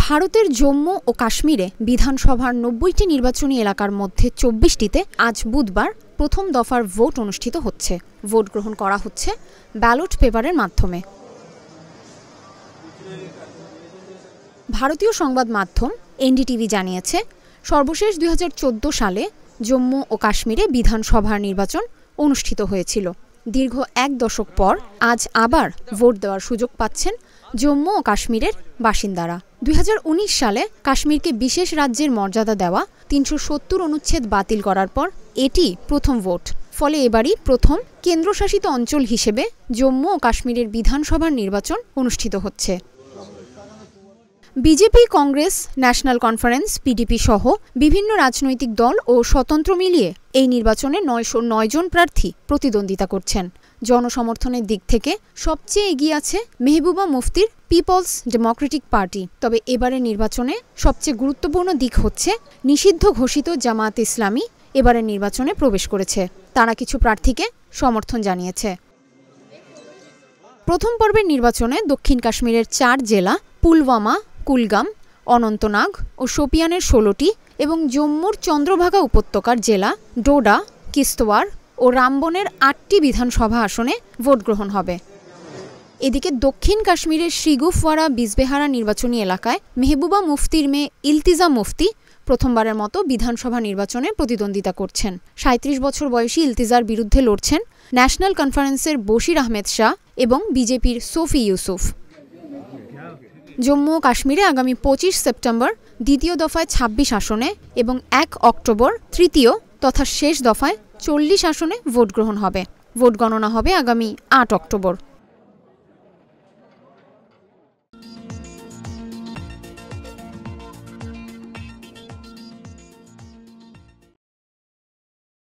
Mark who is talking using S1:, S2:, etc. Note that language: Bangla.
S1: ভারতের জম্মু ও কাশ্মীরে বিধানসভার ৯০টি নির্বাচনী এলাকার মধ্যে ২৪টিতে আজ বুধবার প্রথম দফার ভোট অনুষ্ঠিত হচ্ছে। ভোট গ্রহণ করা হচ্ছে ব্যালট পেপারের মাধ্যমে। ভারতীয় সংবাদ মাধ্যম এনডিটিভি জানিয়েছে, সর্বশেষ ২০১৪ সালে জম্মু ও কাশ্মীরে বিধানসভার নির্বাচন অনুষ্ঠিত হয়েছিল। দীর্ঘ এক দশক পর আজ আবার ভোট দেওয়ার সুযোগ পাচ্ছেন জম্মু ও কাশ্মীরের বাসিন্দারা। ২০১৯ সালে কাশ্মীরকে বিশেষ রাজ্যের মর্যাদা দেওয়া ৩৭০ অনুচ্ছেদ বাতিল করার পর এটি প্রথম ভোট। ফলে এবারই প্রথম কেন্দ্রশাসিত অঞ্চল হিসেবে জম্মু ও কাশ্মীরের বিধানসভার নির্বাচন অনুষ্ঠিত হচ্ছে। BJP, Congress, national conference, PDP সহ বিভিন্ন রাজনৈতিক দল ও স্বতন্ত্র মিলিয়ে এই নির্বাচনে ৯০৯ জন প্রার্থী প্রতিদ্বন্দ্বিতা করছেন। জনসমর্থনের দিক থেকে সবচেয়ে এগিয়ে আছে মেহবুবা মুফতির পিপলস ডেমোক্রেটিক পার্টি। তবে এবারের নির্বাচনে সবচেয়ে গুরুত্বপূর্ণ দিক হচ্ছে নিষিদ্ধ ঘোষিত জামায়াত ইসলামী এবারের নির্বাচনে প্রবেশ করেছে। তারা কিছু প্রার্থীকে সমর্থন জানিয়েছে। প্রথম পর্বের নির্বাচনে দক্ষিণ কাশ্মীরের ৪ জেলা পুলওয়ামা, কুলগাম, অনন্তনাগ ও শোপিয়ানের ১৬টি এবং জম্মুর চন্দ্রভাগা উপত্যকার জেলা ডোডা, কিস্তওয়ার ও রামবনের ৮টি বিধানসভা আসনে ভোট গ্রহণ হবে। এদিকে দক্ষিণ কাশ্মীরের শ্রীগুফওয়ারা বিজবেহারা নির্বাচনী এলাকায় মেহবুবা মুফতির মেয়ে ইলতিজা মুফতি প্রথমবারের মতো বিধানসভা নির্বাচনে প্রতিদ্বন্দ্বিতা করছেন। ৩৭ বছর বয়সী ইলতিজার বিরুদ্ধে লড়ছেন ন্যাশনাল কনফারেন্সের বশির আহমেদ শাহ এবং বিজেপির সোফি ইউসুফ। জম্মু ও কাশ্মীরে আগামী ২৫ সেপ্টেম্বর দ্বিতীয় দফায় ২৬ আসনে এবং ১ অক্টোবর তৃতীয় তথা শেষ দফায় ৪০ আসনে ভোট গ্রহণ হবে। ভোট গণনা হবে আগামী ৮ অক্টোবর।